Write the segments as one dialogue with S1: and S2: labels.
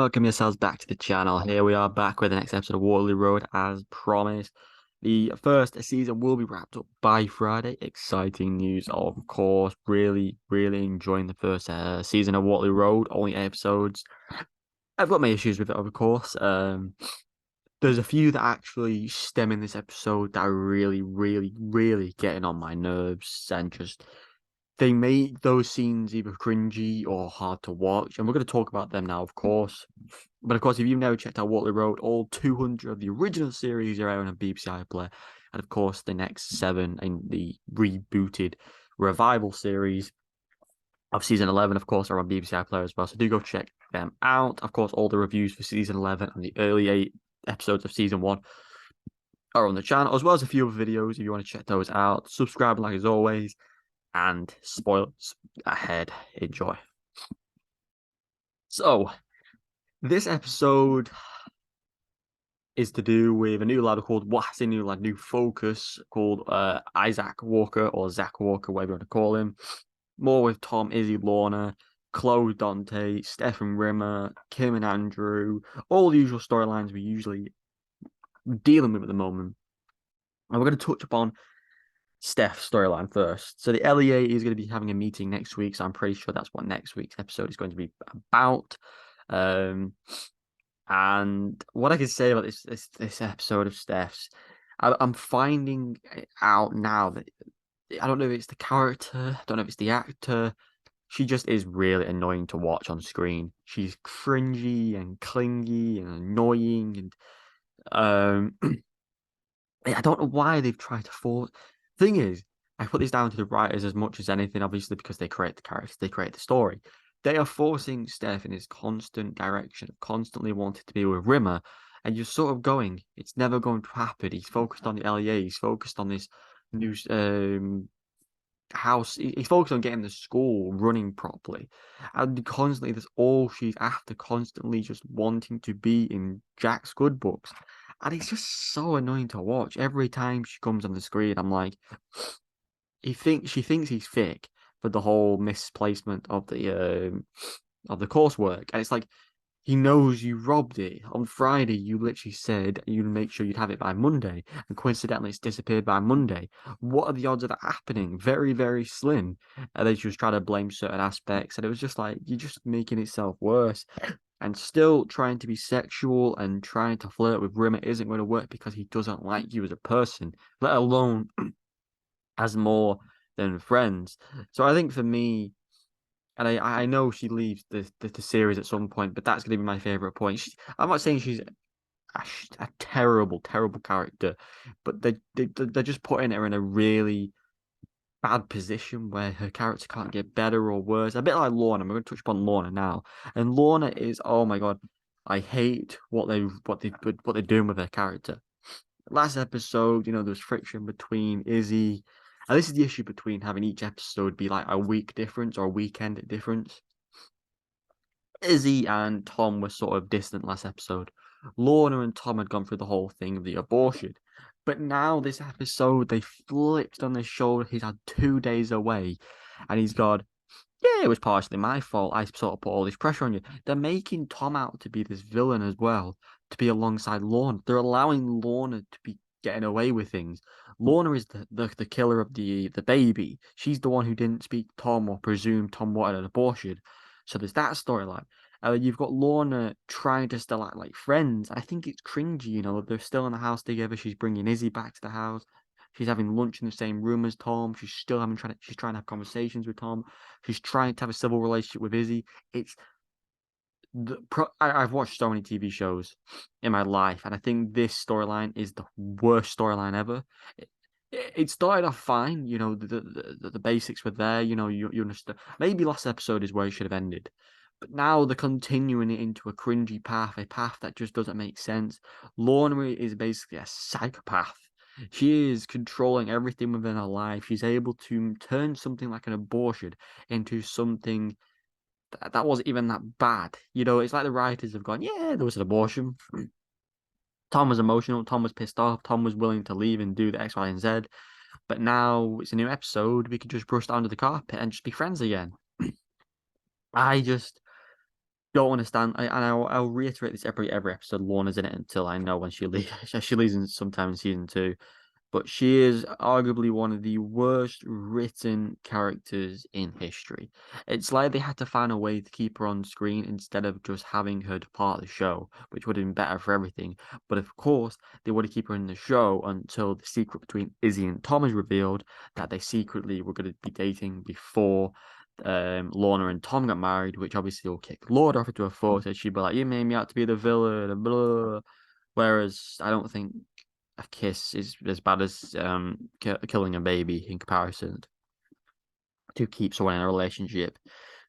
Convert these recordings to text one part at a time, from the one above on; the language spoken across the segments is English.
S1: Welcome yourselves back to the channel. Here we are back with the next episode of Waterloo Road as promised. The first season will be wrapped up by Friday. Exciting news, of course. Really enjoying the first season of Waterloo Road. Only 8 episodes. I've got my issues with it, of course. There's a few that actually stem in this episode that are really getting on my nerves and just they make those scenes either cringy or hard to watch. And we're going to talk about them now, of course. But of course, if you've never checked out Waterloo Road, all 200 of the original series are out on BBC iPlayer. And of course, the next 7 in the rebooted revival series of season 11, of course, are on BBC iPlayer as well. So do go check them out. Of course, all the reviews for season 11 and the early 8 episodes of season 1 are on the channel, as well as a few other videos if you want to check those out. Subscribe, like as always, and spoilers ahead. Enjoy. So, this episode is to do with a new lad called, what's a new lad, new focus called Isaac Walker or Zach Walker, whatever you want to call him. More with Tom, Izzy, Lorna, Chloe, Dante, Stephen Rimmer, Kim and Andrew, all the usual storylines we're usually dealing with at the moment. And we're going to touch upon Steph's storyline first. So the LEA is going to be having a meeting next week, so I'm pretty sure that's what next week's episode is going to be about. And what I can say about this episode of Steph's, I'm finding out now that I don't know if it's the character, I don't know if it's the actor. She just is really annoying to watch on screen. She's cringy and clingy and annoying, and I don't know why they've tried to force. Thing is, I put this down to the writers as much as anything, obviously, because they create the characters, they create the story. They are forcing Steph in this constant direction of constantly wanting to be with Rimmer, and you're sort of going, it's never going to happen. He's focused on the LEA, he's focused on this new house, he's focused on getting the school running properly. And constantly, that's all she's after, constantly just wanting to be in Jack's good books. And it's just so annoying to watch. Every time she comes on the screen, I'm like, she thinks he's fake for the whole misplacement of the coursework, and it's like he knows you robbed it on Friday. You literally said you'd make sure you'd have it by Monday, and coincidentally, it's disappeared by Monday. What are the odds of that happening? Very slim. And they just try to blame certain aspects, and it was just like you're just making itself worse. And still trying to be sexual and trying to flirt with Rimmer isn't going to work because he doesn't like you as a person, let alone as more than friends. So I think for me, and I know she leaves the series at some point, but that's going to be my favorite point. I'm not saying she's a terrible character, but they're just putting her in a really bad position where her character can't get better or worse. A bit like Lorna. I'm going to touch upon Lorna now, and Lorna is, oh my god, I hate what they're doing with her character. Last episode, there was friction between Izzy. And this is the issue between having each episode be like a week difference or a weekend difference. Izzy and Tom were sort of distant last episode. Lorna and Tom had gone through the whole thing of the abortion. But now, this episode, they flipped on their shoulder. He's had 2 days away. And he's gone, yeah, it was partially my fault. I sort of put all this pressure on you. They're making Tom out to be this villain as well, to be alongside Lorna. They're allowing Lorna to be getting away with things. Lorna is the killer of the baby. She's the one who didn't speak to Tom or presume Tom wanted an abortion. So there's that storyline. You've got Lorna trying to still act like friends. I think it's cringy, they're still in the house together. She's bringing Izzy back to the house. She's having lunch in the same room as Tom. She's still she's trying to have conversations with Tom. She's trying to have a civil relationship with Izzy. I've watched so many TV shows in my life, and I think this storyline is the worst storyline ever. It started off fine, the basics were there, you understand. Maybe last episode is where it should have ended, but now they're continuing it into a cringy path, a path that just doesn't make sense. Lorna is basically a psychopath. She is controlling everything within her life. She's able to turn something like an abortion into something that wasn't even that bad. It's like the writers have gone, yeah, there was an abortion. Tom was emotional. Tom was pissed off. Tom was willing to leave and do the X, Y, and Z. But now it's a new episode. We can just brush it under the carpet and just be friends again. I just don't understand. I'll reiterate this every episode. Lorna's in it until I know when she leaves. She leaves in sometime in season two. But she is arguably one of the worst written characters in history. It's like they had to find a way to keep her on screen instead of just having her part of the show, which would have been better for everything. But of course, they want to keep her in the show until the secret between Izzy and Tom is revealed that they secretly were going to be dating before Lorna and Tom got married, which obviously will kick Lorna off into a force. And she'd be like, "You made me out to be the villain," and blah. Whereas I don't think a kiss is as bad as killing a baby in comparison to keep someone in a relationship.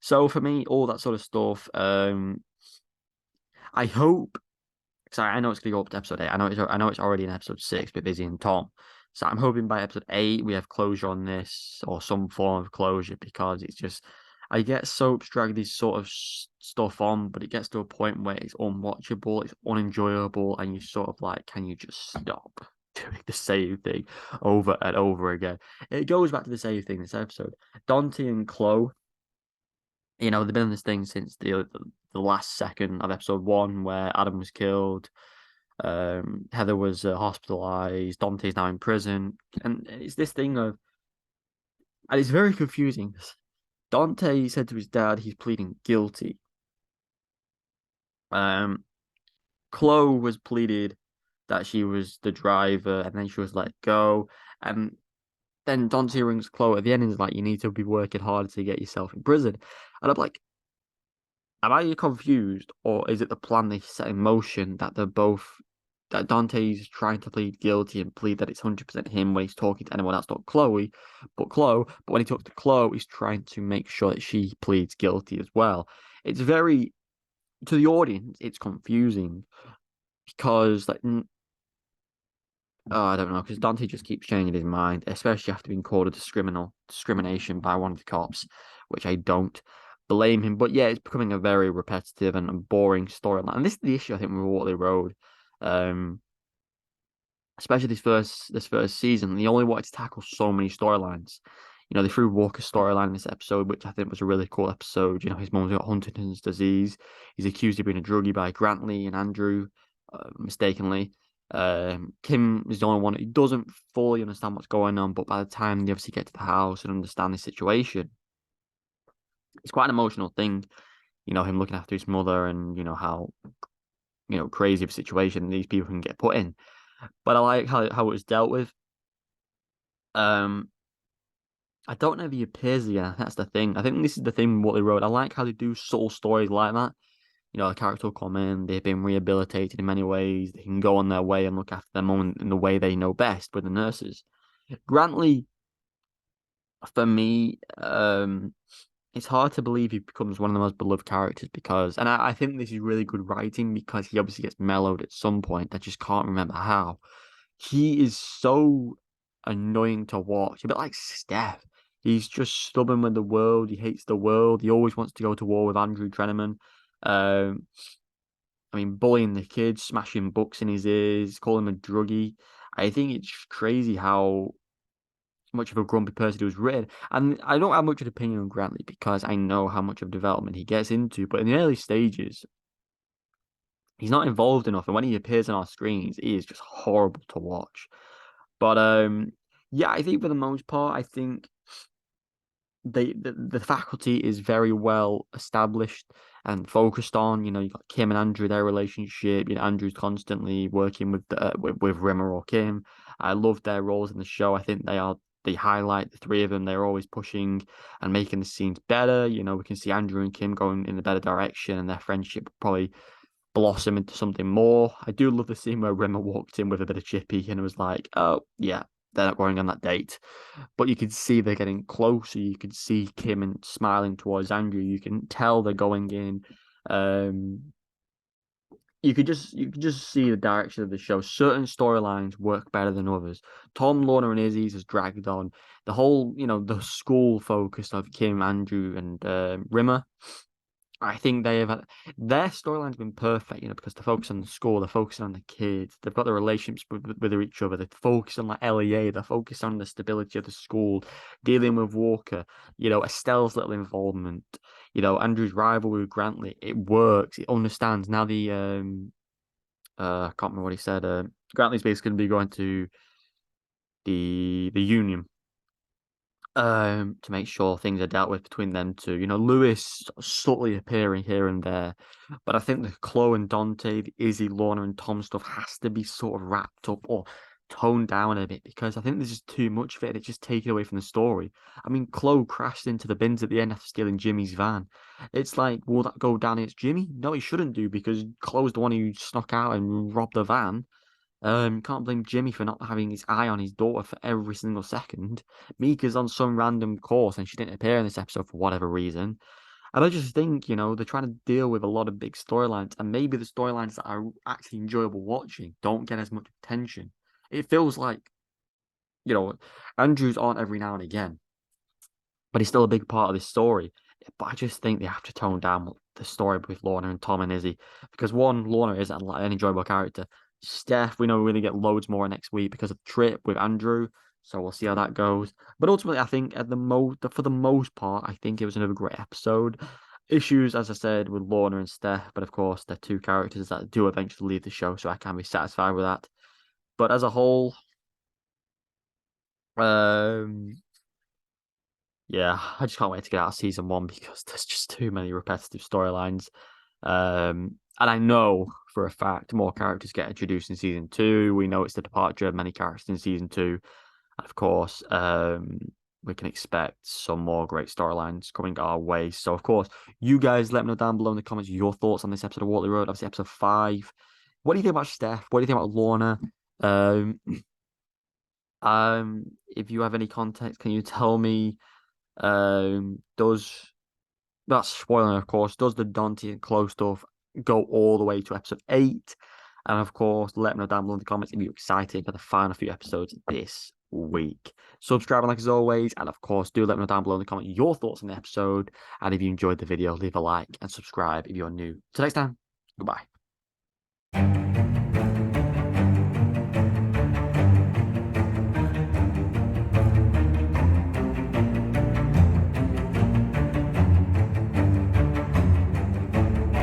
S1: So for me, all that sort of stuff. I hope. So I know it's gonna go up to episode 8. I know it's already in episode 6, but Busy and Tom. So I'm hoping by episode 8 we have closure on this or some form of closure because it's just I get soaps drag these sort of stuff on, but it gets to a point where it's unwatchable, it's unenjoyable, and you sort of like, can you just stop doing the same thing over and over again? It goes back to the same thing this episode. Dante and Chloe, they've been in this thing since the last second of episode 1 where Adam was killed. Heather was hospitalized. Dante's now in prison, and it's this thing of, and it's very confusing. Dante said to his dad he's pleading guilty. Um, Chloe was pleaded that she was the driver, and then she was let go. And then Dante rings Chloe at the end and is like, "You need to be working hard to get yourself in prison." And I'm like, am I confused, or is it the plan they set in motion that Dante's trying to plead guilty and plead that it's 100% him when he's talking to anyone else, not Chloe, but Chloe. But when he talks to Chloe, he's trying to make sure that she pleads guilty as well. It's very, to the audience, it's confusing because I don't know, because Dante just keeps changing his mind, especially after being called a discrimination by one of the cops, which I don't blame him. But yeah, it's becoming a very repetitive and boring storyline. And this is the issue I think with Waterloo Road. Um, Especially this first season, they only wanted to tackle so many storylines. They threw Walker's storyline in this episode, which I think was a really cool episode. His mom's got Huntington's disease. He's accused of being a druggie by Grantley and Andrew, mistakenly. Kim is the only one who doesn't fully understand what's going on, but by the time they obviously get to the house and understand the situation, it's quite an emotional thing. Him looking after his mother and how crazy of a situation these people can get put in. But I like how it was dealt with. Um, I don't know if he appears again. That's the thing. I think this is the thing with what they wrote. I like how they do subtle stories like that. A character will come in, they've been rehabilitated in many ways. They can go on their way and look after their mum in the way they know best with the nurses. Grantley, for me, it's hard to believe he becomes one of the most beloved characters because, and I think this is really good writing because he obviously gets mellowed at some point. I just can't remember how. He is so annoying to watch, a bit like Steph. He's just stubborn with the world. He hates the world. He always wants to go to war with Andrew Treneman. Um, I mean, bullying the kids, smashing books in his ears, calling him a druggie. I think it's crazy how much of a grumpy person he was written. And I don't have much of an opinion on Grantley because I know how much of development he gets into. But in the early stages, he's not involved enough. And when he appears on our screens, he is just horrible to watch. But yeah, I think for the most part, I think the faculty is very well established and focused on. You've got Kim and Andrew, their relationship. Andrew's constantly working with Rimmer or Kim. I love their roles in the show. I think they highlight the three of them. They're always pushing and making the scenes better. We can see Andrew and Kim going in a better direction, and their friendship probably blossom into something more. I do love the scene where Rimmer walked in with a bit of chippy and it was like, oh yeah, they're not going on that date. But you can see they're getting closer. You can see Kim and smiling towards Andrew. You can tell they're going in. You could just see the direction of the show. Certain storylines work better than others. Tom, Lorna, and Izzy's has dragged on. The whole, the school focus of Kim, Andrew, and Rimmer. I think their storyline's been perfect, because they're focusing on the school, they're focusing on the kids, they've got the relationships with each other, they're focused on like LEA, they're focused on the stability of the school, dealing with Walker, Estelle's little involvement. Andrew's rivalry with Grantley, it works. It understands. Now I can't remember what he said. Grantley's basically going to be going to the Union to make sure things are dealt with between them two. Lewis subtly appearing here and there, but I think the Chloe and Dante, the Izzy, Lorna, and Tom stuff has to be sort of wrapped up or toned down a bit because I think there's just too much of it. It's just taken away from the story. I mean, Chloe crashed into the bins at the end after stealing Jimmy's van. It's like, will that go down against Jimmy? No, he shouldn't do because Chloe's the one who snuck out and robbed the van. Can't blame Jimmy for not having his eye on his daughter for every single second. Mika's on some random course and she didn't appear in this episode for whatever reason. And I just think, they're trying to deal with a lot of big storylines, and maybe the storylines that are actually enjoyable watching don't get as much attention. It feels like, you know, Andrew's on every now and again, but he's still a big part of this story. But I just think they have to tone down the story with Lorna and Tom and Izzy because one, Lorna isn't like an enjoyable character. Steph, we know we're going to get loads more next week because of the trip with Andrew, so we'll see how that goes. But ultimately, I think for the most part, I think it was another great episode. Issues, as I said, with Lorna and Steph, but of course, they're two characters that do eventually leave the show, so I can be satisfied with that. But as a whole, um, yeah, I just can't wait to get out of season one because there's just too many repetitive storylines. And I know for a fact more characters get introduced in season two. We know it's the departure of many characters in season two. And of course, we can expect some more great storylines coming our way. So, of course, you guys let me know down below in the comments your thoughts on this episode of Waterloo Road, obviously episode 5. What do you think about Steph? What do you think about Lorna? Um, if you have any context, can you tell me? Does That's spoiling, of course. Does the Dante and Chloe stuff go all the way to episode 8? And of course, let me know down below in the comments if you're excited for the final few episodes this week. Subscribe and like as always, and of course, do let me know down below in the comments your thoughts on the episode. And if you enjoyed the video, leave a like and subscribe if you're new. Till next time, goodbye.